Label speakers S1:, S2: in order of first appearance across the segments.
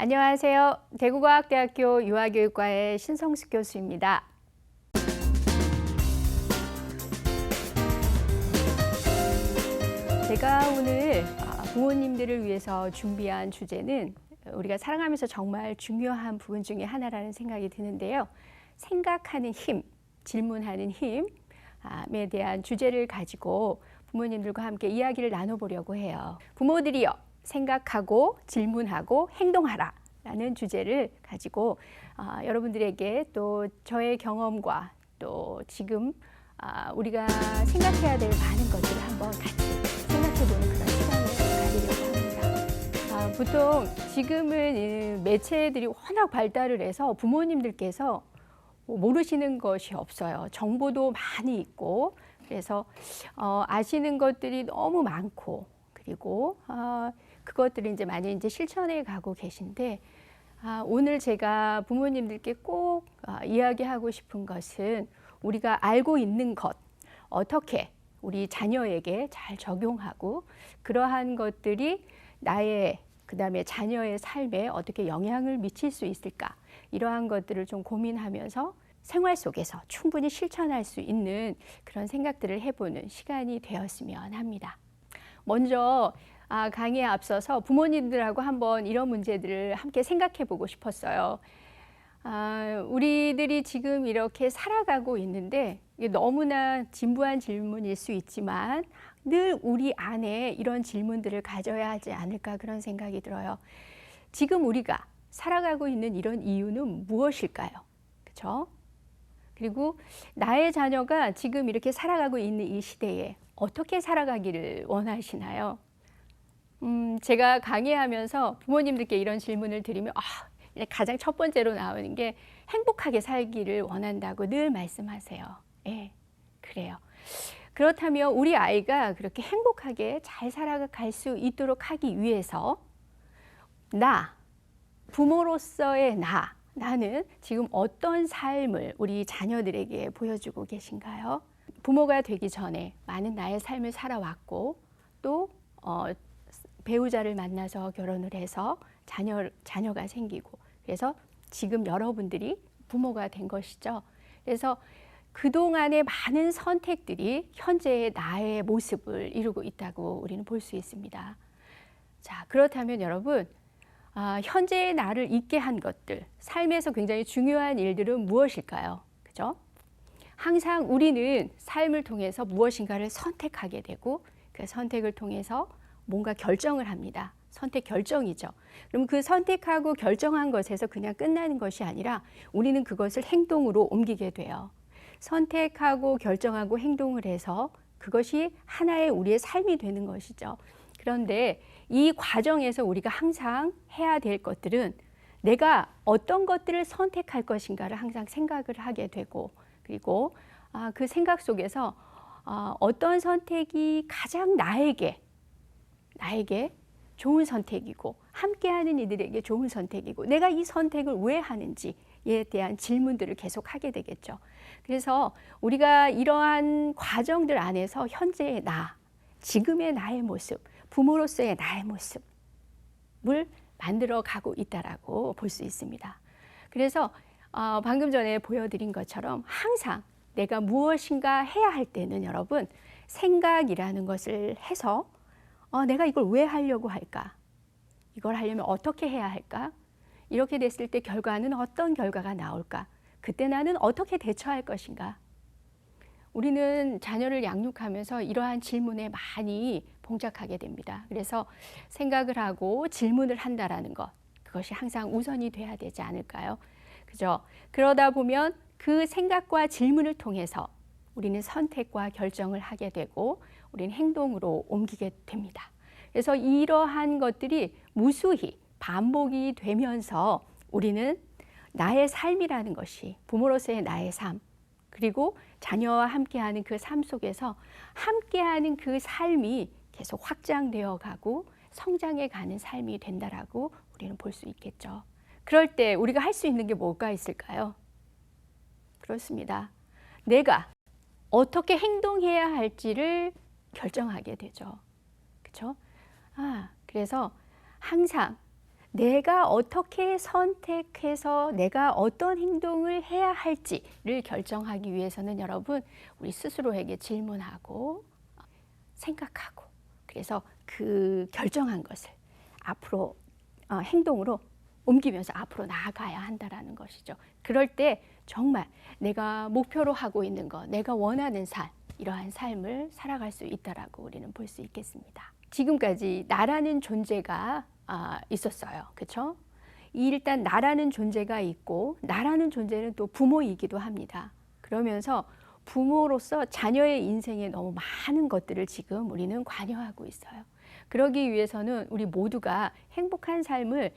S1: 안녕하세요. 대구과학대학교 유아교육과의 신성숙 교수입니다. 제가 오늘 부모님들을 위해서 준비한 주제는 우리가 살아가면서 정말 중요한 부분 중에 하나라는 생각이 드는데요. 생각하는 힘, 질문하는 힘에 대한 주제를 가지고 부모님들과 함께 이야기를 나눠보려고 해요. 부모들이요, 생각하고 질문하고 행동하라 라는 주제를 가지고 여러분들에게 또 저의 경험과 또 지금 우리가 생각해야 될 많은 것들을 한번 같이 생각해보는 그런 시간을 가지려고 합니다. 보통 지금은 매체들이 워낙 발달을 해서 부모님들께서 모르시는 것이 없어요. 정보도 많이 있고 그래서 아시는 것들이 너무 많고 그리고 그것들을 이제 많이 이제 실천해 가고 계신데 오늘 제가 부모님들께 꼭 이야기하고 싶은 것은 우리가 알고 있는 것 어떻게 우리 자녀에게 잘 적용하고 그러한 것들이 나의 그다음에 자녀의 삶에 어떻게 영향을 미칠 수 있을까 이러한 것들을 좀 고민하면서 생활 속에서 충분히 실천할 수 있는 그런 생각들을 해보는 시간이 되었으면 합니다. 먼저 강의에 앞서서 부모님들하고 한번 이런 문제들을 함께 생각해 보고 싶었어요. 우리들이 지금 이렇게 살아가고 있는데 이게 너무나 진부한 질문일 수 있지만 늘 우리 안에 이런 질문들을 가져야 하지 않을까 그런 생각이 들어요. 지금 우리가 살아가고 있는 이런 이유는 무엇일까요? 그렇죠? 그리고 나의 자녀가 지금 이렇게 살아가고 있는 이 시대에 어떻게 살아가기를 원하시나요? 제가 강의하면서 부모님들께 이런 질문을 드리면 가장 첫 번째로 나오는 게 행복하게 살기를 원한다고 늘 말씀하세요. 예, 그래요. 그렇다면 우리 아이가 그렇게 행복하게 잘 살아갈 수 있도록 하기 위해서 부모로서의 나는 지금 어떤 삶을 우리 자녀들에게 보여주고 계신가요? 부모가 되기 전에 많은 나의 삶을 살아왔고 또 배우자를 만나서 결혼을 해서 자녀가 생기고 그래서 지금 여러분들이 부모가 된 것이죠. 그래서 그동안의 많은 선택들이 현재의 나의 모습을 이루고 있다고 우리는 볼 수 있습니다. 자, 그렇다면 여러분 현재의 나를 있게 한 것들, 삶에서 굉장히 중요한 일들은 무엇일까요? 그죠? 항상 우리는 삶을 통해서 무엇인가를 선택하게 되고 그 선택을 통해서 뭔가 결정을 합니다. 선택 결정이죠. 그럼 그 선택하고 결정한 것에서 그냥 끝나는 것이 아니라 우리는 그것을 행동으로 옮기게 돼요. 선택하고 결정하고 행동을 해서 그것이 하나의 우리의 삶이 되는 것이죠. 그런데 이 과정에서 우리가 항상 해야 될 것들은 내가 어떤 것들을 선택할 것인가를 항상 생각을 하게 되고 그리고 그 생각 속에서 어떤 선택이 가장 나에게 좋은 선택이고 함께하는 이들에게 좋은 선택이고 내가 이 선택을 왜 하는지에 대한 질문들을 계속 하게 되겠죠. 그래서 우리가 이러한 과정들 안에서 현재의 지금의 나의 모습, 부모로서의 나의 모습을 만들어 가고 있다라고 볼 수 있습니다. 그래서 방금 전에 보여드린 것처럼 항상 내가 무엇인가 해야 할 때는 여러분 생각이라는 것을 해서 내가 이걸 왜 하려고 할까? 이걸 하려면 어떻게 해야 할까? 이렇게 됐을 때 결과는 어떤 결과가 나올까? 그때 나는 어떻게 대처할 것인가? 우리는 자녀를 양육하면서 이러한 질문에 많이 봉착하게 됩니다. 그래서 생각을 하고 질문을 한다라는 것, 그것이 항상 우선이 돼야 되지 않을까요? 그죠? 그러다 보면 그 생각과 질문을 통해서 우리는 선택과 결정을 하게 되고 우리는 행동으로 옮기게 됩니다. 그래서 이러한 것들이 무수히 반복이 되면서 우리는 나의 삶이라는 것이 부모로서의 나의 삶 그리고 자녀와 함께하는 그 삶 속에서 함께하는 그 삶이 계속 확장되어 가고 성장해 가는 삶이 된다라고 우리는 볼 수 있겠죠. 그럴 때 우리가 할 수 있는 게 뭐가 있을까요? 그렇습니다. 내가 어떻게 행동해야 할지를 결정하게 되죠. 그렇죠? 그래서 항상 내가 어떻게 선택해서 내가 어떤 행동을 해야 할지를 결정하기 위해서는 여러분, 우리 스스로에게 질문하고 생각하고, 그래서 그 결정한 것을 앞으로 행동으로 옮기면서 앞으로 나아가야 한다라는 것이죠. 그럴 때 정말 내가 목표로 하고 있는 것, 내가 원하는 삶, 이러한 삶을 살아갈 수 있다라고 우리는 볼 수 있겠습니다. 지금까지 나라는 존재가 있었어요. 그렇죠? 일단 나라는 존재가 있고, 나라는 존재는 또 부모이기도 합니다. 그러면서 부모로서 자녀의 인생에 너무 많은 것들을 지금 우리는 관여하고 있어요. 그러기 위해서는 우리 모두가 행복한 삶을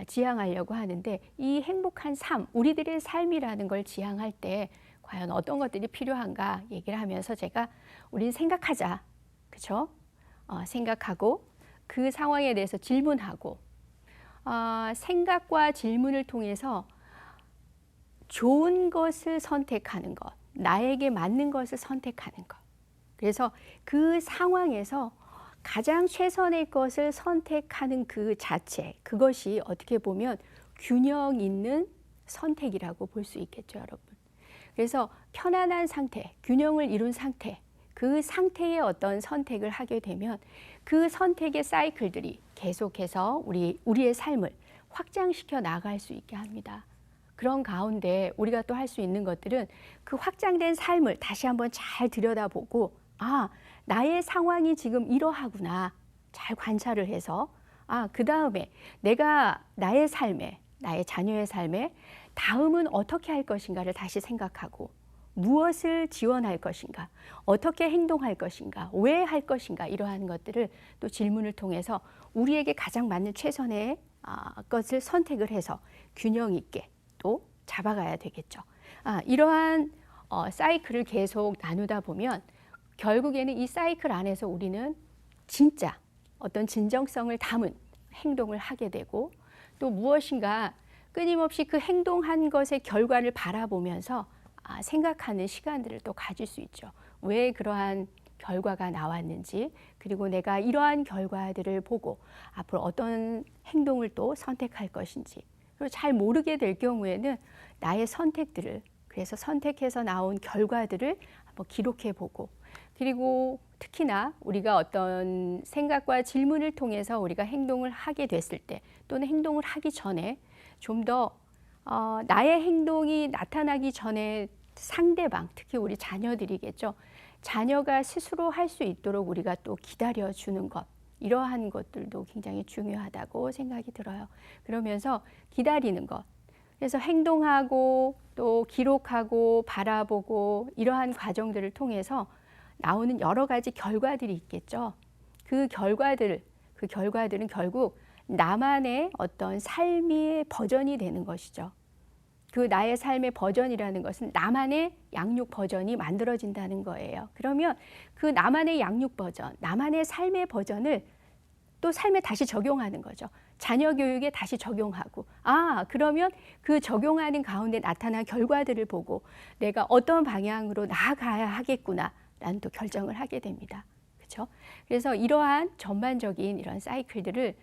S1: 지향하려고 하는데, 이 행복한 삶, 우리들의 삶이라는 걸 지향할 때 과연 어떤 것들이 필요한가 얘기를 하면서 제가 우린 생각하자. 그렇죠? 생각하고 그 상황에 대해서 질문하고, 생각과 질문을 통해서 좋은 것을 선택하는 것, 나에게 맞는 것을 선택하는 것. 그래서 그 상황에서 가장 최선의 것을 선택하는 그 자체, 그것이 어떻게 보면 균형 있는 선택이라고 볼 수 있겠죠, 여러분. 그래서 편안한 상태, 균형을 이룬 상태, 그 상태의 어떤 선택을 하게 되면 그 선택의 사이클들이 계속해서 우리의 삶을 확장시켜 나갈 수 있게 합니다. 그런 가운데 우리가 또 할 수 있는 것들은 그 확장된 삶을 다시 한번 잘 들여다보고, 나의 상황이 지금 이러하구나 잘 관찰을 해서, 그 다음에 내가 나의 삶에, 나의 자녀의 삶에 다음은 어떻게 할 것인가를 다시 생각하고, 무엇을 지원할 것인가, 어떻게 행동할 것인가, 왜 할 것인가, 이러한 것들을 또 질문을 통해서 우리에게 가장 맞는 최선의 것을 선택을 해서 균형 있게 또 잡아가야 되겠죠. 이러한 사이클을 계속 나누다 보면 결국에는 이 사이클 안에서 우리는 진짜 어떤 진정성을 담은 행동을 하게 되고, 또 무엇인가 끊임없이 그 행동한 것의 결과를 바라보면서 생각하는 시간들을 또 가질 수 있죠. 왜 그러한 결과가 나왔는지, 그리고 내가 이러한 결과들을 보고 앞으로 어떤 행동을 또 선택할 것인지, 그리고 잘 모르게 될 경우에는 나의 선택들을, 그래서 선택해서 나온 결과들을 한번 기록해 보고, 그리고 특히나 우리가 어떤 생각과 질문을 통해서 우리가 행동을 하게 됐을 때, 또는 행동을 하기 전에 좀 더 나의 행동이 나타나기 전에 상대방, 특히 우리 자녀들이겠죠. 자녀가 스스로 할 수 있도록 우리가 또 기다려주는 것, 이러한 것들도 굉장히 중요하다고 생각이 들어요. 그러면서 기다리는 것, 그래서 행동하고 또 기록하고 바라보고, 이러한 과정들을 통해서 나오는 여러 가지 결과들이 있겠죠. 그 결과들은 결국 나만의 어떤 삶의 버전이 되는 것이죠. 그 나의 삶의 버전이라는 것은 나만의 양육 버전이 만들어진다는 거예요. 그러면 그 나만의 양육 버전, 나만의 삶의 버전을 또 삶에 다시 적용하는 거죠. 자녀 교육에 다시 적용하고, 그러면 그 적용하는 가운데 나타난 결과들을 보고 내가 어떤 방향으로 나아가야 하겠구나 라는 또 결정을 하게 됩니다. 그렇죠? 그래서 이러한 전반적인 이런 사이클들을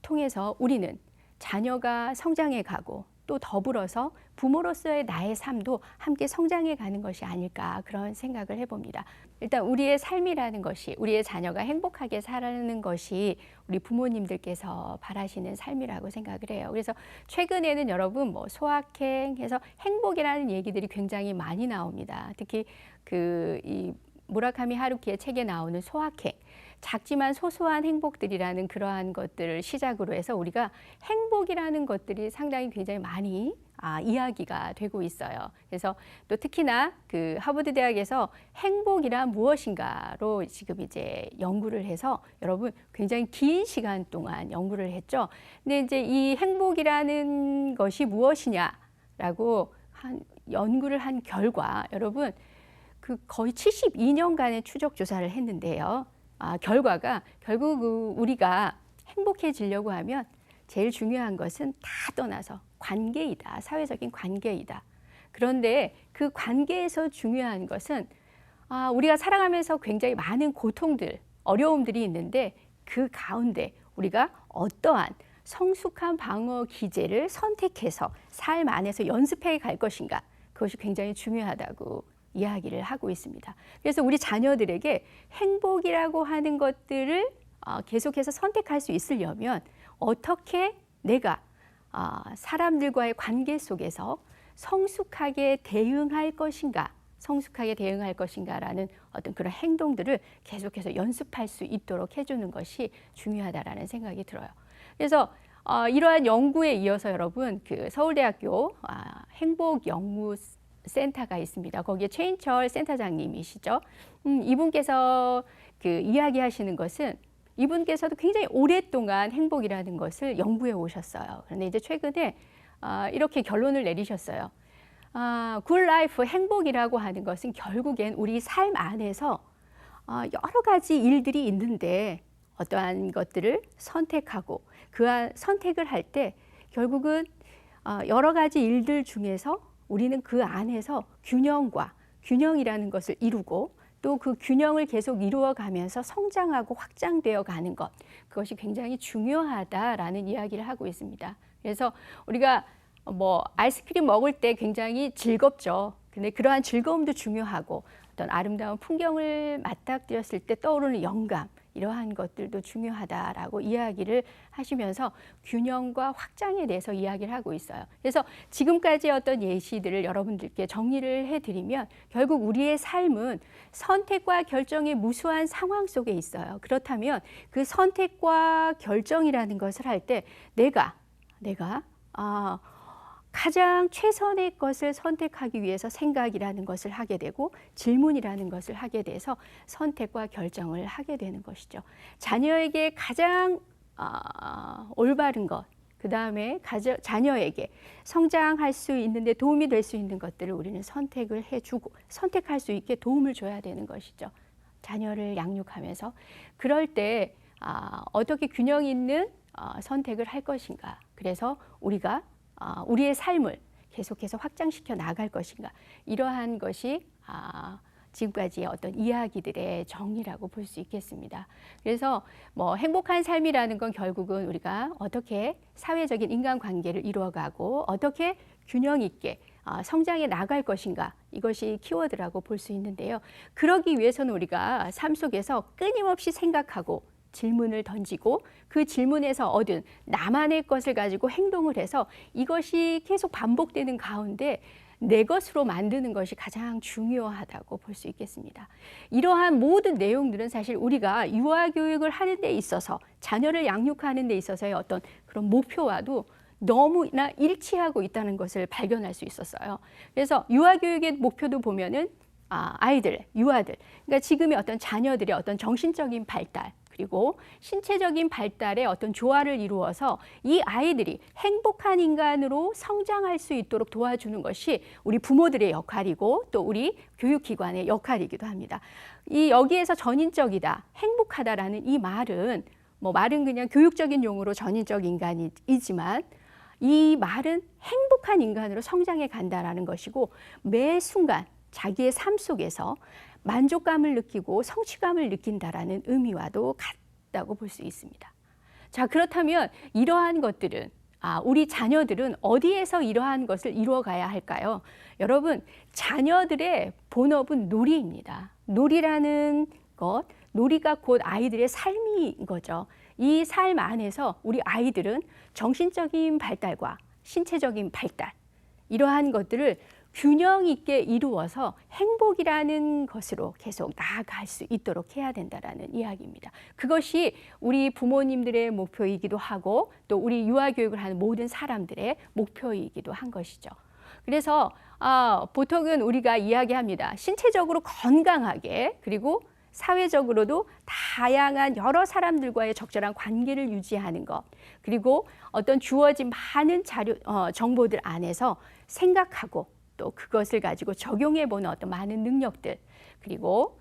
S1: 통해서 우리는 자녀가 성장해 가고, 또 더불어서 부모로서의 나의 삶도 함께 성장해 가는 것이 아닐까, 그런 생각을 해봅니다. 일단 우리의 삶이라는 것이, 우리의 자녀가 행복하게 살아가는 것이 우리 부모님들께서 바라시는 삶이라고 생각을 해요. 그래서 최근에는 여러분 소확행해서 행복이라는 얘기들이 굉장히 많이 나옵니다. 특히 이 무라카미 하루키의 책에 나오는 소확행, 작지만 소소한 행복들이라는 그러한 것들을 시작으로 해서 우리가 행복이라는 것들이 상당히 굉장히 많이 이야기가 되고 있어요. 그래서 또 특히나 그 하버드 대학에서 행복이란 무엇인가로 지금 이제 연구를 해서 여러분 굉장히 긴 시간 동안 연구를 했죠. 근데 이제 이 행복이라는 것이 무엇이냐라고 연구를 한 결과, 여러분 거의 72년간의 추적 조사를 했는데요. 결과가 결국 우리가 행복해지려고 하면 제일 중요한 것은 다 떠나서 관계이다. 사회적인 관계이다. 그런데 그 관계에서 중요한 것은 우리가 살아가면서 굉장히 많은 고통들, 어려움들이 있는데 그 가운데 우리가 어떠한 성숙한 방어 기제를 선택해서 삶 안에서 연습해 갈 것인가, 그것이 굉장히 중요하다고 이야기를 하고 있습니다. 그래서 우리 자녀들에게 행복이라고 하는 것들을 계속해서 선택할 수 있으려면 어떻게 내가 사람들과의 관계 속에서 성숙하게 대응할 것인가, 성숙하게 대응할 것인가라는 어떤 그런 행동들을 계속해서 연습할 수 있도록 해주는 것이 중요하다라는 생각이 들어요. 그래서 이러한 연구에 이어서 여러분, 그 서울대학교 행복연구센터가 있습니다. 거기에 최인철 센터장님이시죠. 이분께서 그 이야기하시는 것은, 이분께서도 굉장히 오랫동안 행복이라는 것을 연구해 오셨어요. 그런데 이제 최근에 이렇게 결론을 내리셨어요. 굿 라이프, 행복이라고 하는 것은 결국엔 우리 삶 안에서 여러 가지 일들이 있는데 어떠한 것들을 선택하고 그 선택을 할 때 결국은 여러 가지 일들 중에서 우리는 그 안에서 균형이라는 것을 이루고 또 그 균형을 계속 이루어 가면서 성장하고 확장되어 가는 것, 그것이 굉장히 중요하다라는 이야기를 하고 있습니다. 그래서 우리가 아이스크림 먹을 때 굉장히 즐겁죠. 근데 그러한 즐거움도 중요하고 어떤 아름다운 풍경을 맞닥뜨렸을 때 떠오르는 영감, 이러한 것들도 중요하다라고 이야기를 하시면서 균형과 확장에 대해서 이야기를 하고 있어요. 그래서 지금까지 어떤 예시들을 여러분들께 정리를 해드리면 결국 우리의 삶은 선택과 결정의 무수한 상황 속에 있어요. 그렇다면 그 선택과 결정이라는 것을 할 때 내가 가장 최선의 것을 선택하기 위해서 생각이라는 것을 하게 되고 질문이라는 것을 하게 돼서 선택과 결정을 하게 되는 것이죠. 자녀에게 가장 올바른 것, 그 다음에 자녀에게 성장할 수 있는데 도움이 될 수 있는 것들을 우리는 선택을 해주고 선택할 수 있게 도움을 줘야 되는 것이죠. 자녀를 양육하면서. 그럴 때 어떻게 균형 있는 선택을 할 것인가. 그래서 우리가 우리의 삶을 계속해서 확장시켜 나갈 것인가. 이러한 것이 지금까지의 어떤 이야기들의 정리라고 볼 수 있겠습니다. 그래서 행복한 삶이라는 건 결국은 우리가 어떻게 사회적인 인간관계를 이루어가고 어떻게 균형 있게 성장해 나갈 것인가, 이것이 키워드라고 볼 수 있는데요. 그러기 위해서는 우리가 삶 속에서 끊임없이 생각하고 질문을 던지고 그 질문에서 얻은 나만의 것을 가지고 행동을 해서 이것이 계속 반복되는 가운데 내 것으로 만드는 것이 가장 중요하다고 볼 수 있겠습니다. 이러한 모든 내용들은 사실 우리가 유아교육을 하는 데 있어서 자녀를 양육하는 데 있어서의 어떤 그런 목표와도 너무나 일치하고 있다는 것을 발견할 수 있었어요. 그래서 유아교육의 목표도 보면은 유아들, 그러니까 지금의 어떤 자녀들의 어떤 정신적인 발달, 그리고 신체적인 발달의 어떤 조화를 이루어서 이 아이들이 행복한 인간으로 성장할 수 있도록 도와주는 것이 우리 부모들의 역할이고 또 우리 교육기관의 역할이기도 합니다. 여기에서 전인적이다, 행복하다라는 이 말은 말은 그냥 교육적인 용어로 전인적 인간이지만 이 말은 행복한 인간으로 성장해 간다라는 것이고 매 순간 자기의 삶 속에서 만족감을 느끼고 성취감을 느낀다라는 의미와도 같다고 볼 수 있습니다. 자, 그렇다면 이러한 것들은 우리 자녀들은 어디에서 이러한 것을 이루어가야 할까요? 여러분, 자녀들의 본업은 놀이입니다. 놀이라는 것, 놀이가 곧 아이들의 삶인 거죠. 이 삶 안에서 우리 아이들은 정신적인 발달과 신체적인 발달, 이러한 것들을 균형 있게 이루어서 행복이라는 것으로 계속 나아갈 수 있도록 해야 된다라는 이야기입니다. 그것이 우리 부모님들의 목표이기도 하고 또 우리 유아교육을 하는 모든 사람들의 목표이기도 한 것이죠. 그래서 보통은 우리가 이야기합니다. 신체적으로 건강하게 그리고 사회적으로도 다양한 여러 사람들과의 적절한 관계를 유지하는 것, 그리고 어떤 주어진 많은 정보들 안에서 생각하고 또 그것을 가지고 적용해보는 어떤 많은 능력들, 그리고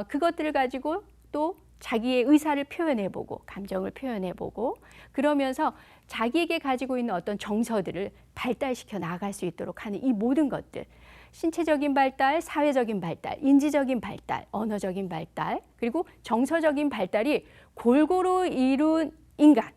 S1: 그것들을 가지고 또 자기의 의사를 표현해보고 감정을 표현해보고 그러면서 자기에게 가지고 있는 어떤 정서들을 발달시켜 나갈 수 있도록 하는 이 모든 것들, 신체적인 발달, 사회적인 발달, 인지적인 발달, 언어적인 발달, 그리고 정서적인 발달이 골고루 이룬 인간,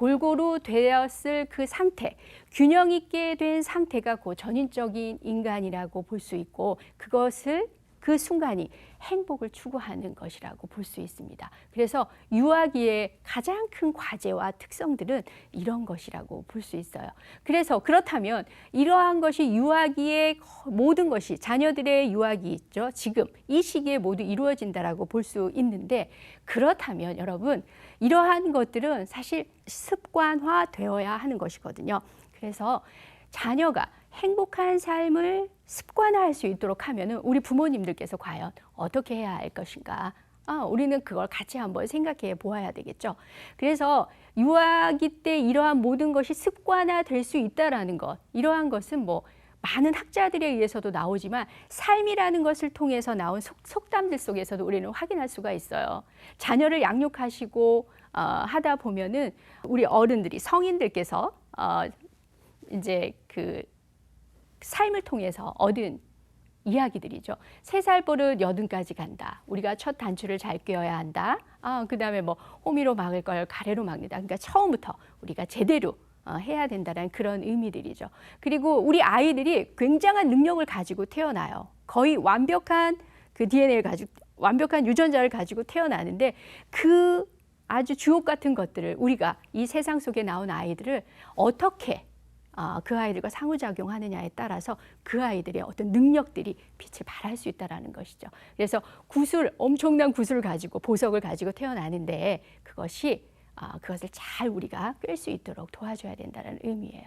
S1: 골고루 되었을 그 상태, 균형 있게 된 상태가 그 전인적인 인간이라고 볼 수 있고, 그것을 그 순간이 행복을 추구하는 것이라고 볼 수 있습니다. 그래서 유아기의 가장 큰 과제와 특성들은 이런 것이라고 볼 수 있어요. 그래서 그렇다면 이러한 것이 유아기의 모든 것이, 자녀들의 유아기 있죠. 지금 이 시기에 모두 이루어진다라고 볼 수 있는데, 그렇다면 여러분, 이러한 것들은 사실 습관화되어야 하는 것이거든요. 그래서 자녀가 행복한 삶을 습관화할 수 있도록 하면은 우리 부모님들께서 과연 어떻게 해야 할 것인가? 우리는 그걸 같이 한번 생각해 보아야 되겠죠. 그래서 유아기 때 이러한 모든 것이 습관화될 수 있다라는 것, 이러한 것은 뭐 많은 학자들에 의해서도 나오지만 삶이라는 것을 통해서 나온 속담들 속에서도 우리는 확인할 수가 있어요. 자녀를 양육하시고 하다 보면은 우리 어른들이, 성인들께서 이제 그 삶을 통해서 얻은 이야기들이죠. 3살 버릇 80까지 간다. 우리가 첫 단추를 잘 꿰어야 한다. 그 다음에 뭐 호미로 막을 걸 가래로 막는다. 그러니까 처음부터 우리가 제대로 해야 된다는 그런 의미들이죠. 그리고 우리 아이들이 굉장한 능력을 가지고 태어나요. 거의 완벽한 그 DNA를 가지고, 완벽한 유전자를 가지고 태어나는데, 그 아주 주옥 같은 것들을 우리가 이 세상 속에 나온 아이들을 어떻게 그 아이들과 상호작용하느냐에 따라서 그 아이들의 어떤 능력들이 빛을 발할 수 있다는 것이죠. 그래서 엄청난 구슬을 가지고, 보석을 가지고 태어나는데 그것을 잘 우리가 꿰 수 있도록 도와줘야 된다는 의미예요.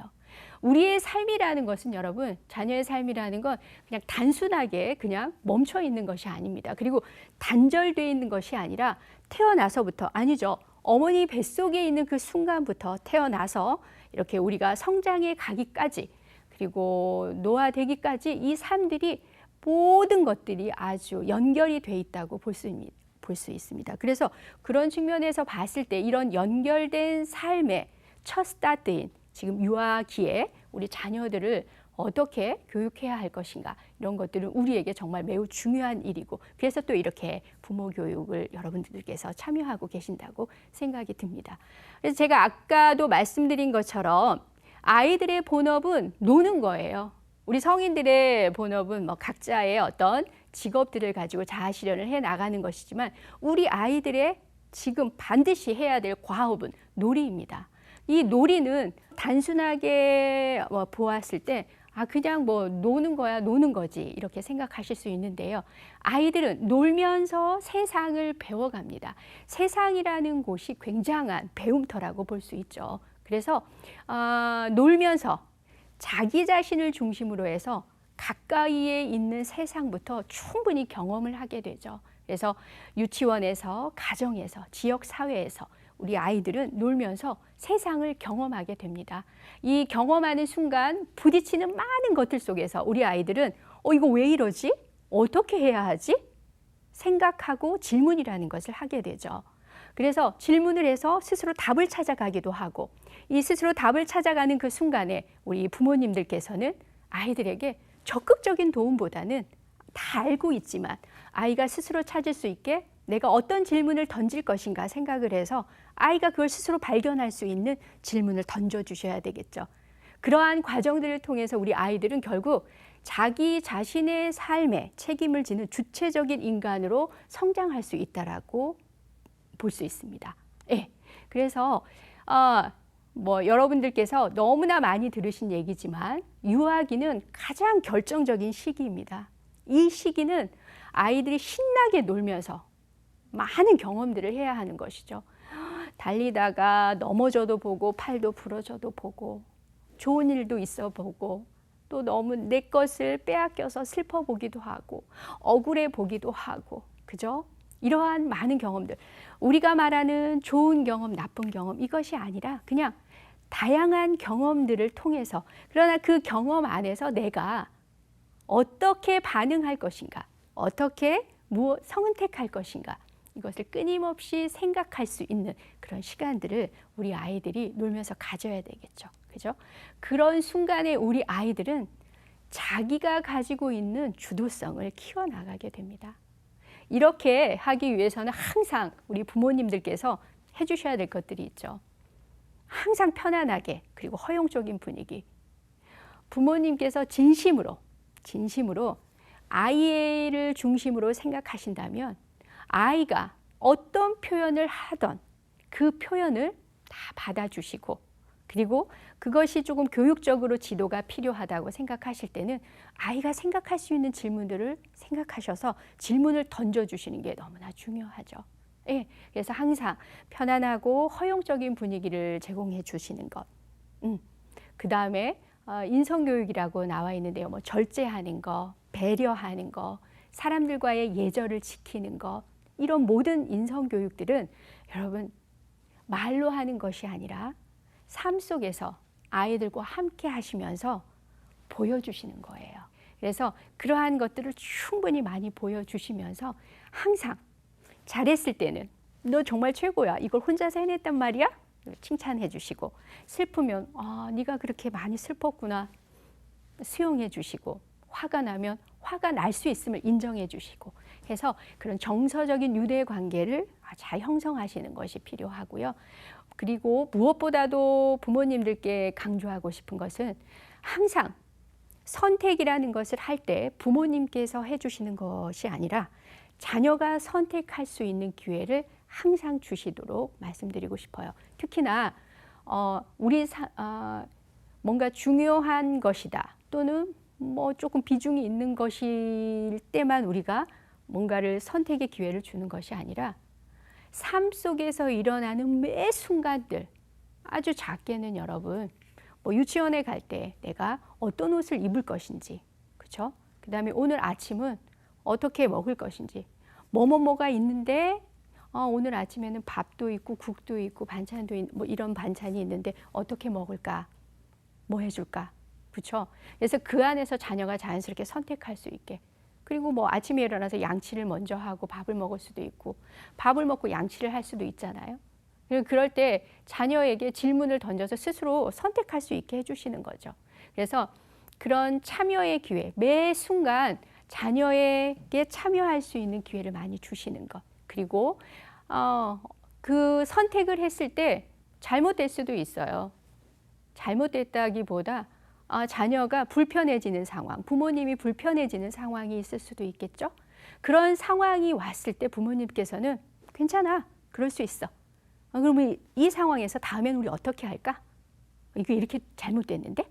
S1: 우리의 삶이라는 것은 여러분, 자녀의 삶이라는 건 그냥 단순하게 그냥 멈춰 있는 것이 아닙니다. 그리고 단절되어 있는 것이 아니라 태어나서부터, 아니죠. 어머니 뱃속에 있는 그 순간부터 태어나서 이렇게 우리가 성장해 가기까지, 그리고 노화되기까지 이 삶들이, 모든 것들이 아주 연결이 돼 있다고 볼 수 있습니다. 그래서 그런 측면에서 봤을 때 이런 연결된 삶의 첫 스타트인 지금 유아기에 우리 자녀들을 어떻게 교육해야 할 것인가, 이런 것들은 우리에게 정말 매우 중요한 일이고, 그래서 또 이렇게 부모 교육을 여러분들께서 참여하고 계신다고 생각이 듭니다. 그래서 제가 아까도 말씀드린 것처럼 아이들의 본업은 노는 거예요. 우리 성인들의 본업은 뭐 각자의 어떤 직업들을 가지고 자아 실현을 해 나가는 것이지만, 우리 아이들의 지금 반드시 해야 될 과업은 놀이입니다. 이 놀이는 단순하게 보았을 때 그냥 뭐 노는 거야, 노는 거지, 이렇게 생각하실 수 있는데요. 아이들은 놀면서 세상을 배워갑니다. 세상이라는 곳이 굉장한 배움터라고 볼 수 있죠. 그래서 놀면서 자기 자신을 중심으로 해서 가까이에 있는 세상부터 충분히 경험을 하게 되죠. 그래서 유치원에서, 가정에서, 지역 사회에서 우리 아이들은 놀면서 세상을 경험하게 됩니다. 이 경험하는 순간 부딪히는 많은 것들 속에서 우리 아이들은 이거 왜 이러지? 어떻게 해야 하지? 생각하고 질문이라는 것을 하게 되죠. 그래서 질문을 해서 스스로 답을 찾아가기도 하고, 이 스스로 답을 찾아가는 그 순간에 우리 부모님들께서는 아이들에게 적극적인 도움보다는 다 알고 있지만 아이가 스스로 찾을 수 있게 내가 어떤 질문을 던질 것인가 생각을 해서 아이가 그걸 스스로 발견할 수 있는 질문을 던져주셔야 되겠죠. 그러한 과정들을 통해서 우리 아이들은 결국 자기 자신의 삶에 책임을 지는 주체적인 인간으로 성장할 수 있다라고 볼 수 있습니다. 예. 그래서 여러분들께서 너무나 많이 들으신 얘기지만 유아기는 가장 결정적인 시기입니다. 이 시기는 아이들이 신나게 놀면서 많은 경험들을 해야 하는 것이죠. 달리다가 넘어져도 보고, 팔도 부러져도 보고, 좋은 일도 있어 보고, 또 너무 내 것을 빼앗겨서 슬퍼 보기도 하고, 억울해 보기도 하고, 그죠? 이러한 많은 경험들, 우리가 말하는 좋은 경험, 나쁜 경험, 이것이 아니라 그냥 다양한 경험들을 통해서, 그러나 그 경험 안에서 내가 어떻게 반응할 것인가, 어떻게 선택할 것인가, 이것을 끊임없이 생각할 수 있는 그런 시간들을 우리 아이들이 놀면서 가져야 되겠죠. 그죠? 그런 순간에 우리 아이들은 자기가 가지고 있는 주도성을 키워나가게 됩니다. 이렇게 하기 위해서는 항상 우리 부모님들께서 해주셔야 될 것들이 있죠. 항상 편안하게, 그리고 허용적인 분위기. 부모님께서 진심으로 아이를 중심으로 생각하신다면 아이가 어떤 표현을 하던 그 표현을 다 받아주시고, 그리고 그것이 조금 교육적으로 지도가 필요하다고 생각하실 때는 아이가 생각할 수 있는 질문들을 생각하셔서 질문을 던져주시는 게 너무나 중요하죠. 예, 그래서 항상 편안하고 허용적인 분위기를 제공해 주시는 것. 그 다음에 인성교육이라고 나와 있는데요. 뭐 절제하는 거, 배려하는 거, 사람들과의 예절을 지키는 거, 이런 모든 인성교육들은 여러분 말로 하는 것이 아니라 삶 속에서 아이들과 함께 하시면서 보여주시는 거예요. 그래서 그러한 것들을 충분히 많이 보여주시면서 항상 잘했을 때는 너 정말 최고야, 이걸 혼자서 해냈단 말이야, 칭찬해 주시고, 슬프면 네가 그렇게 많이 슬펐구나 수용해 주시고, 화가 나면 화가 날 수 있음을 인정해 주시고 해서 그런 정서적인 유대 관계를 잘 형성하시는 것이 필요하고요. 그리고 무엇보다도 부모님들께 강조하고 싶은 것은 항상 선택이라는 것을 할 때 부모님께서 해주시는 것이 아니라 자녀가 선택할 수 있는 기회를 항상 주시도록 말씀드리고 싶어요. 특히나 뭔가 중요한 것이다, 또는 뭐 조금 비중이 있는 것일 때만 우리가 뭔가를 선택의 기회를 주는 것이 아니라 삶 속에서 일어나는 매 순간들, 아주 작게는 여러분 뭐 유치원에 갈 때 내가 어떤 옷을 입을 것인지, 그렇죠? 그 다음에 오늘 아침은 어떻게 먹을 것인지, 뭐가 있는데 오늘 아침에는 밥도 있고 국도 있고 반찬도 뭐 이런 반찬이 있는데 어떻게 먹을까, 뭐 해줄까, 그렇죠? 그래서 그 안에서 자녀가 자연스럽게 선택할 수 있게. 그리고 뭐 아침에 일어나서 양치를 먼저 하고 밥을 먹을 수도 있고, 밥을 먹고 양치를 할 수도 있잖아요. 그럴 때 자녀에게 질문을 던져서 스스로 선택할 수 있게 해주시는 거죠. 그래서 그런 참여의 기회, 매 순간 자녀에게 참여할 수 있는 기회를 많이 주시는 것. 그리고 그 선택을 했을 때 잘못될 수도 있어요. 잘못됐다기보다 자녀가 불편해지는 상황, 부모님이 불편해지는 상황이 있을 수도 있겠죠. 그런 상황이 왔을 때 부모님께서는 괜찮아, 그럴 수 있어. 그러면 이 상황에서 다음엔 우리 어떻게 할까? 이게 이렇게 잘못됐는데?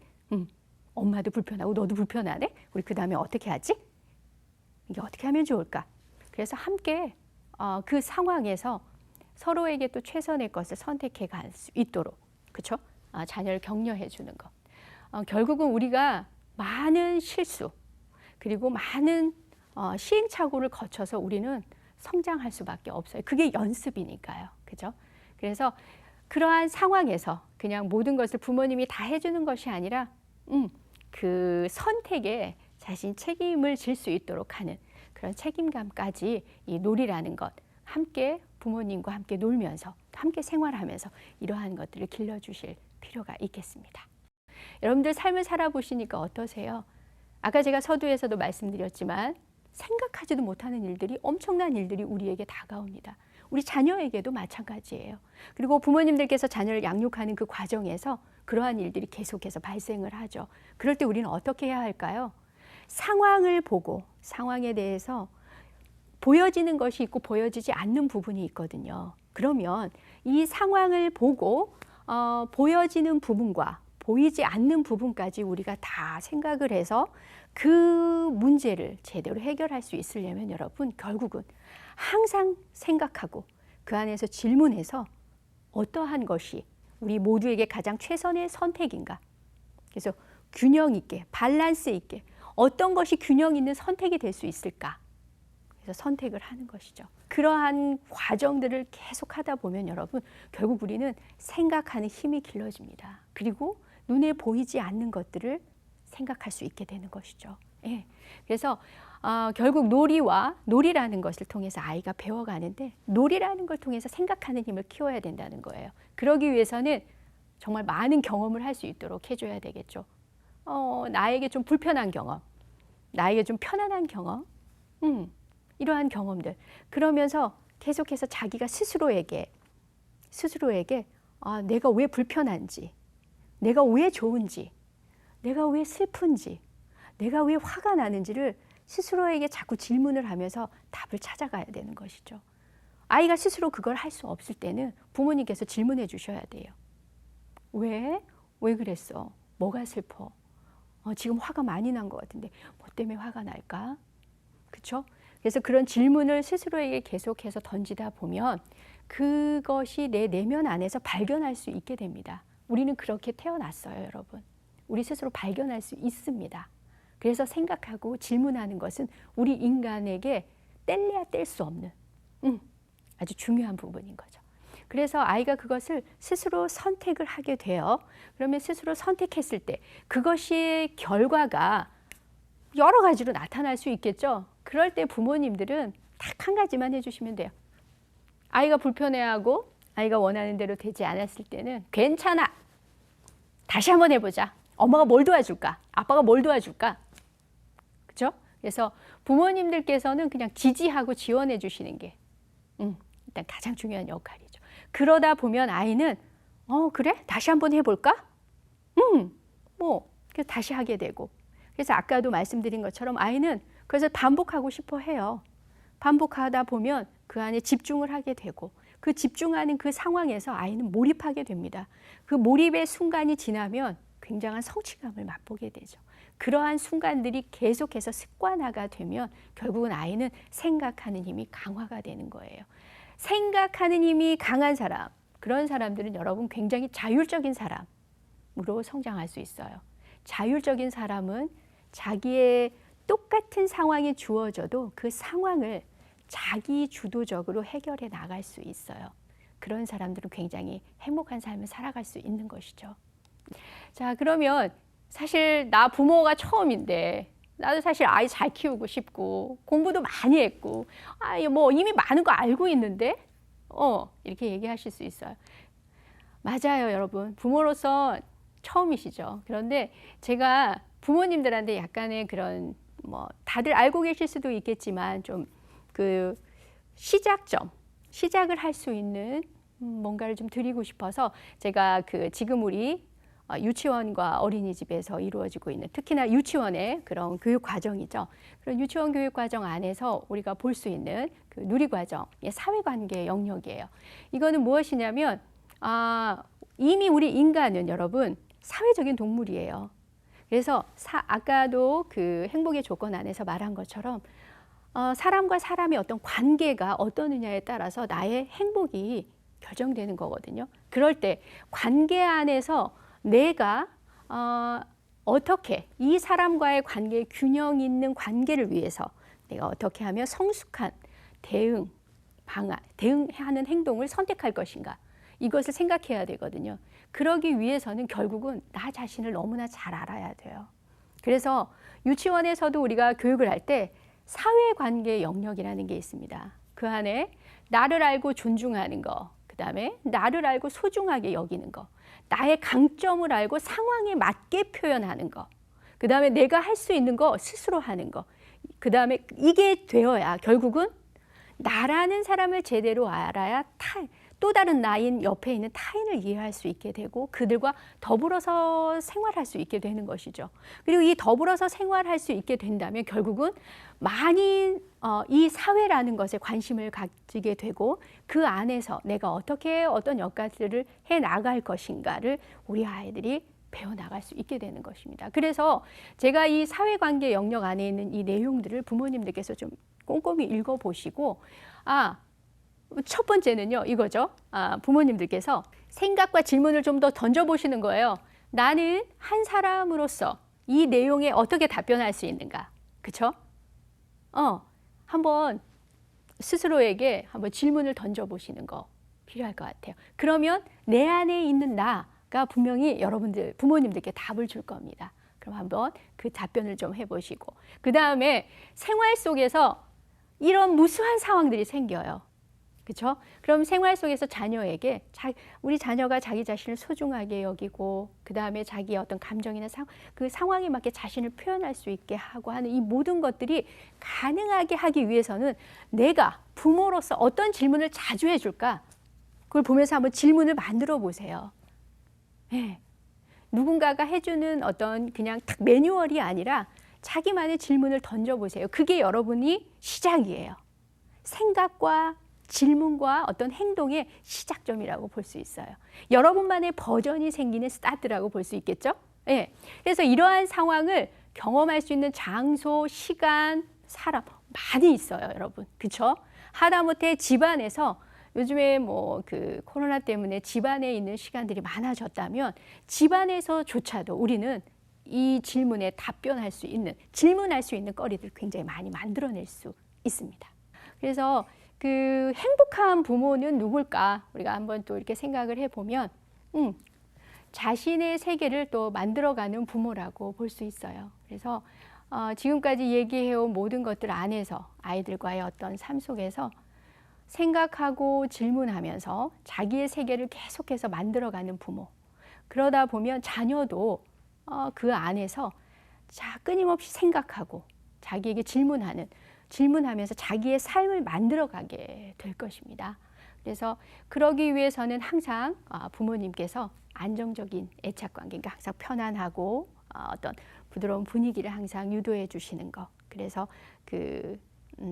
S1: 엄마도 불편하고 너도 불편하네? 우리 그 다음에 어떻게 하지? 이게 어떻게 하면 좋을까? 그래서 함께 그 상황에서 서로에게 또 최선의 것을 선택해 갈 수 있도록, 그렇죠? 자녀를 격려해 주는 것. 결국은 우리가 많은 실수, 그리고 많은 시행착오를 거쳐서 우리는 성장할 수밖에 없어요. 그게 연습이니까요. 그죠? 그래서 그러한 상황에서 그냥 모든 것을 부모님이 다 해주는 것이 아니라 그 선택에 자신 책임을 질 수 있도록 하는 그런 책임감까지 이 놀이라는 것, 함께 부모님과 함께 놀면서 함께 생활하면서 이러한 것들을 길러주실 필요가 있겠습니다. 여러분들 삶을 살아보시니까 어떠세요? 아까 제가 서두에서도 말씀드렸지만 생각하지도 못하는 일들이, 엄청난 일들이 우리에게 다가옵니다. 우리 자녀에게도 마찬가지예요. 그리고 부모님들께서 자녀를 양육하는 그 과정에서 그러한 일들이 계속해서 발생을 하죠. 그럴 때 우리는 어떻게 해야 할까요? 상황을 보고 상황에 대해서 보여지는 것이 있고 보여지지 않는 부분이 있거든요. 그러면 이 상황을 보고 보여지는 부분과 보이지 않는 부분까지 우리가 다 생각을 해서 그 문제를 제대로 해결할 수 있으려면 여러분 결국은 항상 생각하고 그 안에서 질문해서 어떠한 것이 우리 모두에게 가장 최선의 선택인가. 그래서 균형 있게, 밸런스 있게 어떤 것이 균형 있는 선택이 될 수 있을까. 그래서 선택을 하는 것이죠. 그러한 과정들을 계속 하다 보면 여러분 결국 우리는 생각하는 힘이 길러집니다. 그리고 눈에 보이지 않는 것들을 생각할 수 있게 되는 것이죠. 예. 그래서 결국 놀이라는 것을 통해서 아이가 배워가는데, 놀이라는 걸 통해서 생각하는 힘을 키워야 된다는 거예요. 그러기 위해서는 정말 많은 경험을 할 수 있도록 해줘야 되겠죠. 나에게 좀 불편한 경험, 나에게 좀 편안한 경험, 이러한 경험들. 그러면서 계속해서 자기가 스스로에게 내가 왜 불편한지, 내가 왜 좋은지, 내가 왜 슬픈지, 내가 왜 화가 나는지를 스스로에게 자꾸 질문을 하면서 답을 찾아가야 되는 것이죠. 아이가 스스로 그걸 할 수 없을 때는 부모님께서 질문해 주셔야 돼요. 왜? 왜 그랬어? 뭐가 슬퍼? 지금 화가 많이 난 것 같은데 뭐 때문에 화가 날까? 그렇죠? 그래서 그런 질문을 스스로에게 계속해서 던지다 보면 그것이 내 내면 안에서 발견할 수 있게 됩니다. 우리는 그렇게 태어났어요, 여러분. 우리 스스로 발견할 수 있습니다. 그래서 생각하고 질문하는 것은 우리 인간에게 뗄래야 뗄 수 없는 아주 중요한 부분인 거죠. 그래서 아이가 그것을 스스로 선택을 하게 돼요. 그러면 스스로 선택했을 때 그것이 결과가 여러 가지로 나타날 수 있겠죠. 그럴 때 부모님들은 딱 한 가지만 해주시면 돼요. 아이가 불편해하고 아이가 원하는 대로 되지 않았을 때는 괜찮아. 다시 한번 해보자. 엄마가 뭘 도와줄까? 아빠가 뭘 도와줄까? 그렇죠? 그래서 부모님들께서는 그냥 지지하고 지원해 주시는 게 일단 가장 중요한 역할이죠. 그러다 보면 아이는 그래? 다시 한번 해볼까? 그래서 다시 하게 되고. 그래서 아까도 말씀드린 것처럼 아이는 그래서 반복하고 싶어 해요. 반복하다 보면 그 안에 집중을 하게 되고 그 집중하는 그 상황에서 아이는 몰입하게 됩니다. 그 몰입의 순간이 지나면 굉장한 성취감을 맛보게 되죠. 그러한 순간들이 계속해서 습관화가 되면 결국은 아이는 생각하는 힘이 강화가 되는 거예요. 생각하는 힘이 강한 사람, 그런 사람들은 여러분 굉장히 자율적인 사람으로 성장할 수 있어요. 자율적인 사람은 자기의 똑같은 상황이 주어져도 그 상황을 자기 주도적으로 해결해 나갈 수 있어요. 그런 사람들은 굉장히 행복한 삶을 살아갈 수 있는 것이죠. 자, 그러면 사실 나 부모가 처음인데 나도 사실 아이 잘 키우고 싶고 공부도 많이 했고 뭐 이미 많은 거 알고 있는데 이렇게 얘기하실 수 있어요. 맞아요, 여러분. 부모로서 처음이시죠. 그런데 제가 부모님들한테 약간의 그런 뭐 다들 알고 계실 수도 있겠지만 좀 그 시작을 할 수 있는 뭔가를 좀 드리고 싶어서 제가 그 지금 우리 유치원과 어린이집에서 이루어지고 있는 특히나 유치원의 그런 교육 과정이죠. 그런 유치원 교육 과정 안에서 우리가 볼 수 있는 그 누리과정의 사회관계 영역이에요. 이거는 무엇이냐면 이미 우리 인간은 여러분 사회적인 동물이에요. 그래서 아까도 그 행복의 조건 안에서 말한 것처럼 사람과 사람의 어떤 관계가 어떠느냐에 따라서 나의 행복이 결정되는 거거든요. 그럴 때 관계 안에서 내가 어떻게 이 사람과의 관계에 균형 있는 관계를 위해서 내가 어떻게 하면 성숙한 대응하는 행동을 선택할 것인가, 이것을 생각해야 되거든요. 그러기 위해서는 결국은 나 자신을 너무나 잘 알아야 돼요. 그래서 유치원에서도 우리가 교육을 할 때 사회관계 영역이라는 게 있습니다. 그 안에 나를 알고 존중하는 거, 그 다음에 나를 알고 소중하게 여기는 거, 나의 강점을 알고 상황에 맞게 표현하는 거, 그 다음에 내가 할 수 있는 거 스스로 하는 거, 그 다음에 이게 되어야 결국은 나라는 사람을 제대로 알아야 또 다른 나인 옆에 있는 타인을 이해할 수 있게 되고 그들과 더불어서 생활할 수 있게 되는 것이죠. 그리고 이 더불어서 생활할 수 있게 된다면 결국은 많이 이 사회라는 것에 관심을 가지게 되고 그 안에서 내가 어떻게 어떤 역할들을 해 나갈 것인가를 우리 아이들이 배워나갈 수 있게 되는 것입니다. 그래서 제가 이 사회관계 영역 안에 있는 이 내용들을 부모님들께서 좀 꼼꼼히 읽어보시고 첫 번째는요, 이거죠. 부모님들께서 생각과 질문을 좀 더 던져보시는 거예요. 나는 한 사람으로서 이 내용에 어떻게 답변할 수 있는가? 그쵸? 한번 스스로에게 한번 질문을 던져보시는 거 필요할 것 같아요. 그러면 내 안에 있는 나가 분명히 여러분들, 부모님들께 답을 줄 겁니다. 그럼 한번 그 답변을 좀 해보시고. 그 다음에 생활 속에서 이런 무수한 상황들이 생겨요. 그렇죠? 그럼 생활 속에서 자녀에게 우리 자녀가 자기 자신을 소중하게 여기고 그 다음에 자기의 어떤 감정이나 그 상황에 맞게 자신을 표현할 수 있게 하고 하는 이 모든 것들이 가능하게 하기 위해서는 내가 부모로서 어떤 질문을 자주 해줄까? 그걸 보면서 한번 질문을 만들어 보세요. 네. 누군가가 해주는 어떤 그냥 딱 매뉴얼이 아니라 자기만의 질문을 던져보세요. 그게 여러분이 시작이에요. 생각과 질문과 어떤 행동의 시작점이라고 볼 수 있어요. 여러분만의 버전이 생기는 스타트라고 볼 수 있겠죠? 네. 그래서 이러한 상황을 경험할 수 있는 장소, 시간, 사람 많이 있어요, 여러분. 그렇죠? 하다못해 집안에서 요즘에 뭐 그 코로나 때문에 집안에 있는 시간들이 많아졌다면 집안에서조차도 우리는 이 질문에 답변할 수 있는, 질문할 수 있는 거리들 굉장히 많이 만들어낼 수 있습니다. 그래서 그 행복한 부모는 누굴까? 우리가 한번 또 이렇게 생각을 해보면 자신의 세계를 또 만들어가는 부모라고 볼 수 있어요. 그래서 지금까지 얘기해온 모든 것들 안에서 아이들과의 어떤 삶 속에서 생각하고 질문하면서 자기의 세계를 계속해서 만들어가는 부모. 그러다 보면 자녀도 그 안에서 끊임없이 생각하고 자기에게 질문하면서 자기의 삶을 만들어가게 될 것입니다. 그래서 그러기 위해서는 항상 부모님께서 안정적인 애착관계, 그러니까 항상 편안하고 어떤 부드러운 분위기를 항상 유도해 주시는 것. 그래서 그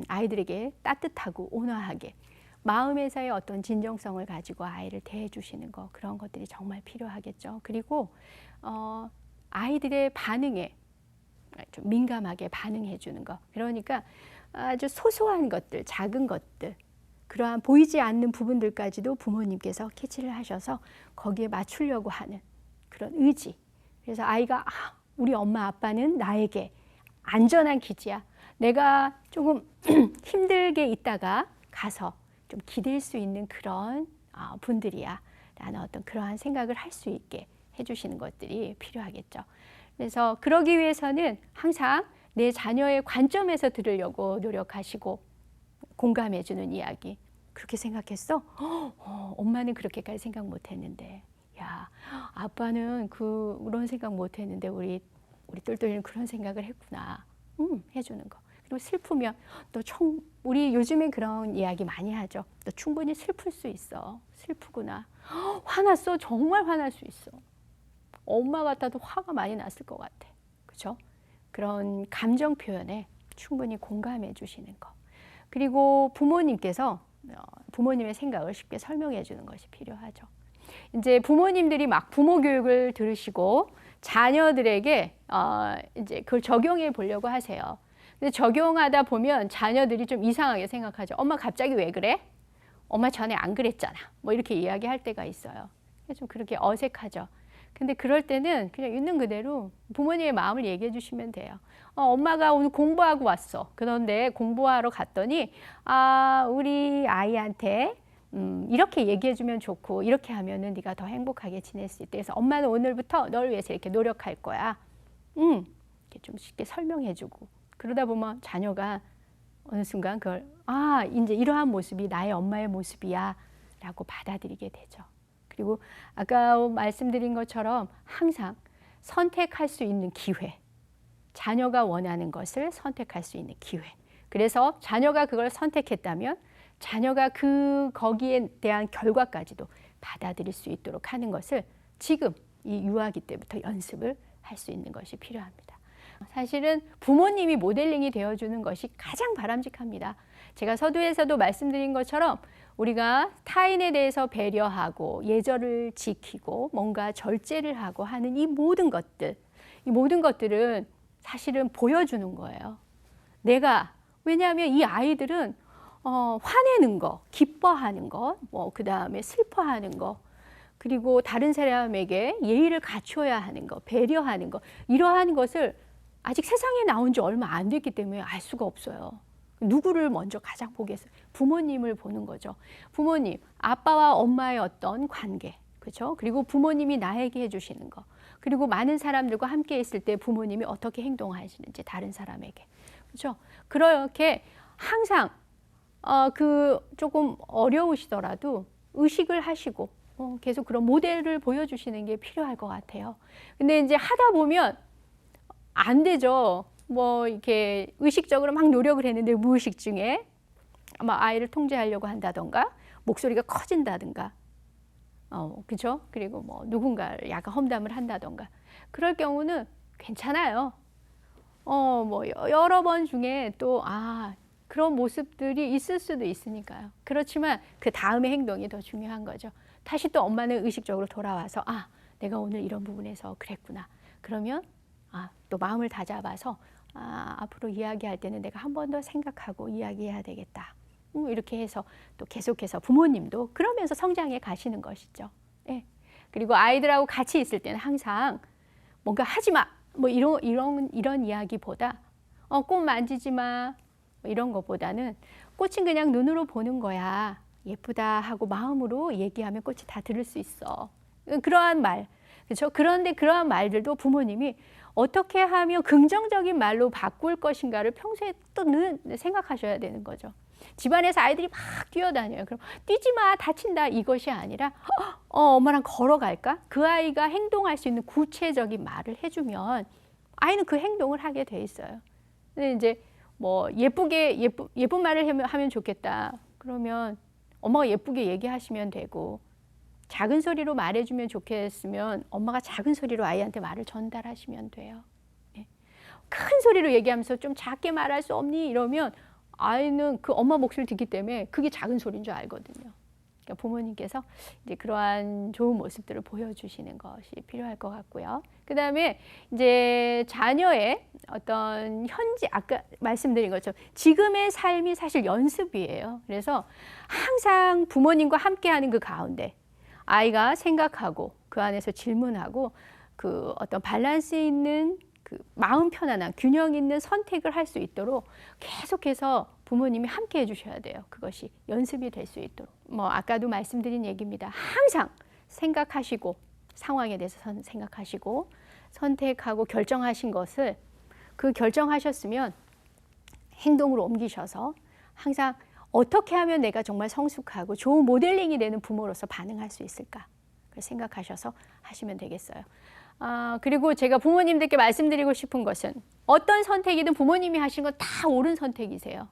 S1: 아이들에게 따뜻하고 온화하게 마음에서의 어떤 진정성을 가지고 아이를 대해 주시는 것, 그런 것들이 정말 필요하겠죠. 그리고 아이들의 반응에 좀 민감하게 반응해 주는 것. 그러니까 아주 소소한 것들, 작은 것들, 그러한 보이지 않는 부분들까지도 부모님께서 캐치를 하셔서 거기에 맞추려고 하는 그런 의지. 그래서 아이가 우리 엄마 아빠는 나에게 안전한 기지야. 내가 조금 힘들게 있다가 가서 좀 기댈 수 있는 그런 분들이야 라는 어떤 그러한 생각을 할 수 있게 해주시는 것들이 필요하겠죠. 그래서 그러기 위해서는 항상 내 자녀의 관점에서 들으려고 노력하시고 공감해 주는 이야기. 그렇게 생각했어? 엄마는 그렇게까지 생각 못 했는데, 야, 아빠는 그런 생각 못 했는데 우리 똘똘이는 그런 생각을 했구나. 해주는 거. 그리고 슬프면 우리 요즘엔 그런 이야기 많이 하죠. 너 충분히 슬플 수 있어. 슬프구나. 화났어? 정말 화날 수 있어. 엄마 같아도 화가 많이 났을 것 같아. 그렇죠? 그런 감정 표현에 충분히 공감해 주시는 거. 그리고 부모님께서 부모님의 생각을 쉽게 설명해 주는 것이 필요하죠. 이제 부모님들이 막 부모 교육을 들으시고 자녀들에게 이제 그걸 적용해 보려고 하세요. 근데 적용하다 보면 자녀들이 좀 이상하게 생각하죠. 엄마 갑자기 왜 그래? 엄마 전에 안 그랬잖아. 뭐 이렇게 이야기할 때가 있어요. 좀 그렇게 어색하죠. 근데 그럴 때는 그냥 있는 그대로 부모님의 마음을 얘기해 주시면 돼요. 엄마가 오늘 공부하고 왔어. 그런데 공부하러 갔더니 우리 아이한테 이렇게 얘기해 주면 좋고 이렇게 하면은 네가 더 행복하게 지낼 수 있대. 그래서 엄마는 오늘부터 널 위해서 이렇게 노력할 거야. 이렇게 좀 쉽게 설명해 주고 그러다 보면 자녀가 어느 순간 그걸 이제 이러한 모습이 나의 엄마의 모습이야 라고 받아들이게 되죠. 그리고 아까 말씀드린 것처럼 항상 선택할 수 있는 기회, 자녀가 원하는 것을 선택할 수 있는 기회. 그래서 자녀가 그걸 선택했다면 자녀가 거기에 대한 결과까지도 받아들일 수 있도록 하는 것을 지금 이 유아기 때부터 연습을 할 수 있는 것이 필요합니다. 사실은 부모님이 모델링이 되어주는 것이 가장 바람직합니다. 제가 서두에서도 말씀드린 것처럼 우리가 타인에 대해서 배려하고 예절을 지키고 뭔가 절제를 하고 하는 이 모든 것들은 사실은 보여주는 거예요. 왜냐하면 이 아이들은 화내는 거, 기뻐하는 거, 그 다음에 슬퍼하는 거, 그리고 다른 사람에게 예의를 갖춰야 하는 거, 배려하는 거, 이러한 것을 아직 세상에 나온 지 얼마 안 됐기 때문에 알 수가 없어요. 누구를 먼저 가장 보겠어요? 부모님을 보는 거죠. 부모님, 아빠와 엄마의 어떤 관계, 그렇죠? 그리고 부모님이 나에게 해주시는 거, 그리고 많은 사람들과 함께 있을 때 부모님이 어떻게 행동하시는지 다른 사람에게, 그렇죠? 그렇게 항상 조금 어려우시더라도 의식을 하시고 계속 그런 모델을 보여주시는 게 필요할 것 같아요. 근데 이제 하다 보면 안 되죠. 이렇게 의식적으로 막 노력을 했는데 무의식 중에 아마 아이를 통제하려고 한다던가 목소리가 커진다든가 그죠? 그리고 뭐 누군가를 약간 험담을 한다던가 그럴 경우는 괜찮아요. 뭐 여러 번 중에 또 그런 모습들이 있을 수도 있으니까요. 그렇지만 그 다음의 행동이 더 중요한 거죠. 다시 또 엄마는 의식적으로 돌아와서 내가 오늘 이런 부분에서 그랬구나. 그러면 또 마음을 다잡아서 앞으로 이야기할 때는 내가 한 번 더 생각하고 이야기해야 되겠다. 이렇게 해서 또 계속해서 부모님도 그러면서 성장해 가시는 것이죠. 예. 그리고 아이들하고 같이 있을 때는 항상 뭔가 하지 마. 뭐 이런 이야기보다 꽃 만지지 마. 뭐 이런 것보다는 꽃은 그냥 눈으로 보는 거야. 예쁘다 하고 마음으로 얘기하면 꽃이 다 들을 수 있어. 그러한 말. 그렇죠? 그런데 그러한 말들도 부모님이 어떻게 하면 긍정적인 말로 바꿀 것인가를 평소에 또 늘 생각하셔야 되는 거죠. 집안에서 아이들이 막 뛰어다녀요. 그럼 뛰지 마, 다친다 이것이 아니라 엄마랑 걸어갈까? 그 아이가 행동할 수 있는 구체적인 말을 해주면 아이는 그 행동을 하게 돼 있어요. 근데 이제 뭐 예쁜 말을 하면 좋겠다. 그러면 엄마가 예쁘게 얘기하시면 되고 작은 소리로 말해주면 좋겠으면 엄마가 작은 소리로 아이한테 말을 전달하시면 돼요. 네. 큰 소리로 얘기하면서 좀 작게 말할 수 없니? 이러면 아이는 그 엄마 목소리를 듣기 때문에 그게 작은 소리인 줄 알거든요. 그러니까 부모님께서 이제 그러한 좋은 모습들을 보여주시는 것이 필요할 것 같고요. 그 다음에 이제 자녀의 어떤 아까 말씀드린 것처럼 지금의 삶이 사실 연습이에요. 그래서 항상 부모님과 함께하는 그 가운데 아이가 생각하고 그 안에서 질문하고 그 어떤 밸런스 있는 그 마음 편안한 균형 있는 선택을 할 수 있도록 계속해서 부모님이 함께 해주셔야 돼요. 그것이 연습이 될 수 있도록. 뭐 아까도 말씀드린 얘기입니다. 항상 생각하시고 상황에 대해서 생각하시고 선택하고 결정하신 것을 그 결정하셨으면 행동으로 옮기셔서 항상 어떻게 하면 내가 정말 성숙하고 좋은 모델링이 되는 부모로서 반응할 수 있을까? 생각하셔서 하시면 되겠어요. 그리고 제가 부모님들께 말씀드리고 싶은 것은 어떤 선택이든 부모님이 하신 건 다 옳은 선택이세요.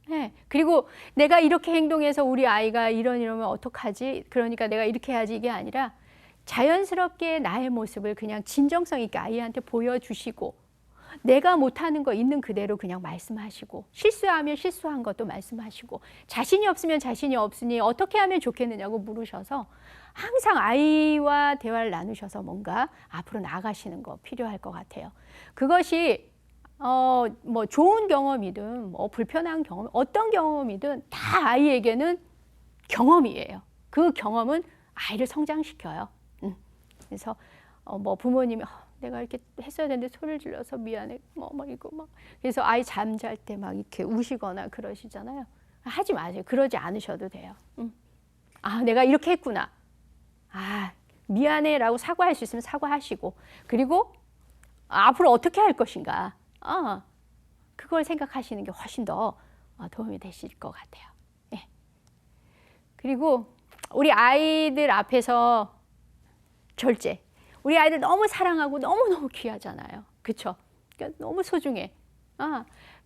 S1: 네. 그리고 내가 이렇게 행동해서 우리 아이가 이러면 어떡하지? 그러니까 내가 이렇게 해야지 이게 아니라 자연스럽게 나의 모습을 그냥 진정성 있게 아이한테 보여주시고 내가 못하는 거 있는 그대로 그냥 말씀하시고 실수하면 실수한 것도 말씀하시고 자신이 없으면 자신이 없으니 어떻게 하면 좋겠느냐고 물으셔서 항상 아이와 대화를 나누셔서 뭔가 앞으로 나아가시는 거 필요할 것 같아요. 그것이 뭐 좋은 경험이든 뭐 불편한 경험 어떤 경험이든 다 아이에게는 경험이에요. 그 경험은 아이를 성장시켜요. 그래서 뭐 부모님이 내가 이렇게 했어야 되는데 소리를 질러서 미안해. 그래서 아이 잠잘 때 막 이렇게 우시거나 그러시잖아요. 하지 마세요. 그러지 않으셔도 돼요. 내가 이렇게 했구나. 미안해라고 사과할 수 있으면 사과하시고 그리고 앞으로 어떻게 할 것인가. 그걸 생각하시는 게 훨씬 더 도움이 되실 것 같아요. 네. 그리고 우리 아이들 앞에서 절제. 우리 아이들 너무 사랑하고 너무너무 귀하잖아요. 그렇죠? 그러니까 너무 소중해.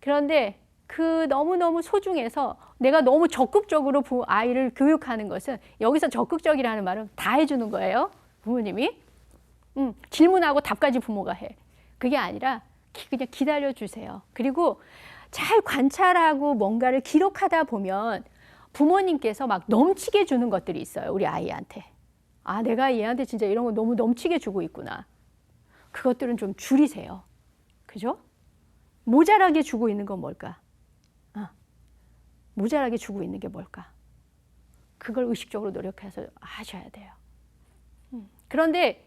S1: 그런데 그 너무너무 소중해서 내가 너무 적극적으로 아이를 교육하는 것은 여기서 적극적이라는 말은 다 해주는 거예요. 부모님이. 질문하고 답까지 부모가 해. 그게 아니라 그냥 기다려주세요. 그리고 잘 관찰하고 뭔가를 기록하다 보면 부모님께서 막 넘치게 주는 것들이 있어요. 우리 아이한테. 내가 얘한테 진짜 이런 거 너무 넘치게 주고 있구나. 그것들은 좀 줄이세요. 그죠? 모자라게 주고 있는 건 뭘까? 모자라게 주고 있는 게 뭘까? 그걸 의식적으로 노력해서 하셔야 돼요. 그런데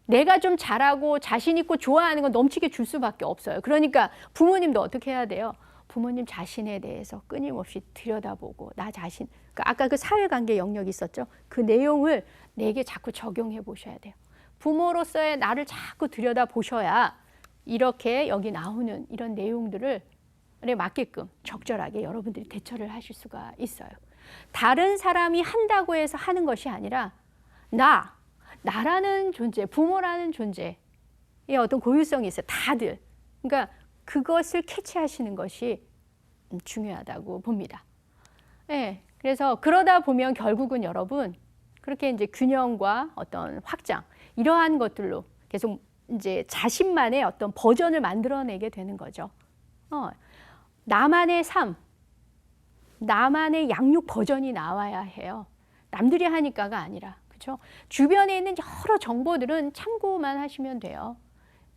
S1: 내가 좀 잘하고 자신 있고 좋아하는 건 넘치게 줄 수밖에 없어요. 그러니까 부모님도 어떻게 해야 돼요? 부모님 자신에 대해서 끊임없이 들여다보고 나 자신, 아까 그 사회관계 영역이 있었죠. 그 내용을 내게 자꾸 적용해 보셔야 돼요. 부모로서의 나를 자꾸 들여다보셔야 이렇게 여기 나오는 이런 내용들을 맞게끔 적절하게 여러분들이 대처를 하실 수가 있어요. 다른 사람이 한다고 해서 하는 것이 아니라 나라는 존재, 부모라는 존재의 어떤 고유성이 있어요. 다들. 그러니까 그것을 캐치하시는 것이 중요하다고 봅니다. 네, 그래서 그러다 보면 결국은 여러분 그렇게 이제 균형과 어떤 확장 이러한 것들로 계속 이제 자신만의 어떤 버전을 만들어내게 되는 거죠. 나만의 삶, 나만의 양육 버전이 나와야 해요. 남들이 하니까가 아니라, 그렇죠? 주변에 있는 여러 정보들은 참고만 하시면 돼요.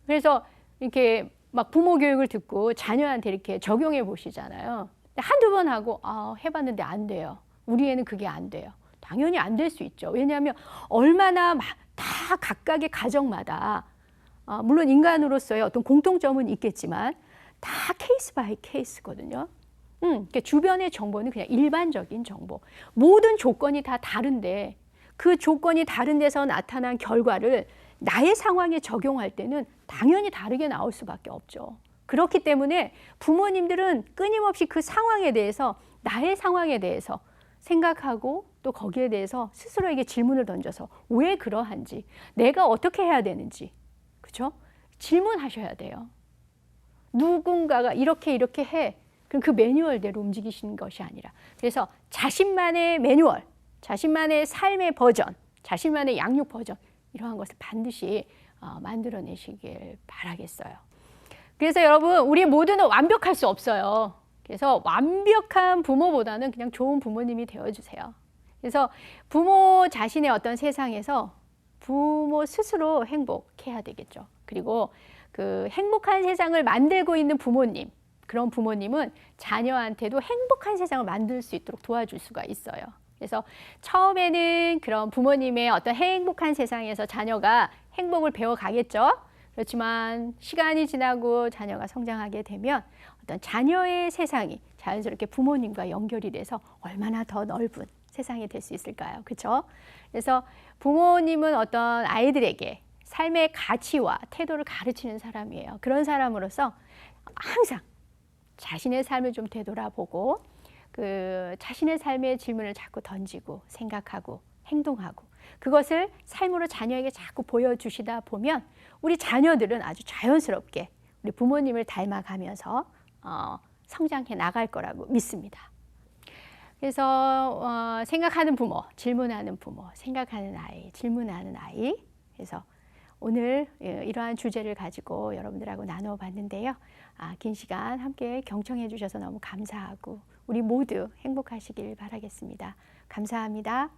S1: 그래서 이렇게 막 부모 교육을 듣고 자녀한테 이렇게 적용해 보시잖아요. 한두 번 하고 해봤는데 안 돼요. 우리 애는 그게 안 돼요. 당연히 안 될 수 있죠. 왜냐하면 얼마나 다 각각의 가정마다 물론 인간으로서의 어떤 공통점은 있겠지만 다 케이스 바이 케이스거든요. 그러니까 주변의 정보는 그냥 일반적인 정보. 모든 조건이 다 다른데 그 조건이 다른 데서 나타난 결과를 나의 상황에 적용할 때는 당연히 다르게 나올 수밖에 없죠. 그렇기 때문에 부모님들은 끊임없이 그 상황에 대해서 나의 상황에 대해서 생각하고 또 거기에 대해서 스스로에게 질문을 던져서 왜 그러한지, 내가 어떻게 해야 되는지, 그렇죠? 질문하셔야 돼요. 누군가가 이렇게 해. 그럼 그 매뉴얼대로 움직이시는 것이 아니라, 그래서 자신만의 매뉴얼, 자신만의 삶의 버전, 자신만의 양육 버전, 이러한 것을 반드시 만들어내시길 바라겠어요. 그래서 여러분, 우리 모두는 완벽할 수 없어요. 그래서 완벽한 부모보다는 그냥 좋은 부모님이 되어주세요. 그래서 부모 자신의 어떤 세상에서 부모 스스로 행복해야 되겠죠. 그리고 그 행복한 세상을 만들고 있는 부모님, 그런 부모님은 자녀한테도 행복한 세상을 만들 수 있도록 도와줄 수가 있어요. 그래서 처음에는 그런 부모님의 어떤 행복한 세상에서 자녀가 행복을 배워가겠죠. 그렇지만 시간이 지나고 자녀가 성장하게 되면 어떤 자녀의 세상이 자연스럽게 부모님과 연결이 돼서 얼마나 더 넓은 세상이 될 수 있을까요? 그렇죠? 그래서 부모님은 어떤 아이들에게 삶의 가치와 태도를 가르치는 사람이에요. 그런 사람으로서 항상 자신의 삶을 좀 되돌아보고 그 자신의 삶의 질문을 자꾸 던지고 생각하고 행동하고 그것을 삶으로 자녀에게 자꾸 보여주시다 보면 우리 자녀들은 아주 자연스럽게 우리 부모님을 닮아가면서 성장해 나갈 거라고 믿습니다. 그래서 생각하는 부모, 질문하는 부모, 생각하는 아이, 질문하는 아이. 그래서 오늘 이러한 주제를 가지고 여러분들하고 나눠봤는데요. 긴 시간 함께 경청해 주셔서 너무 감사하고 우리 모두 행복하시길 바라겠습니다. 감사합니다.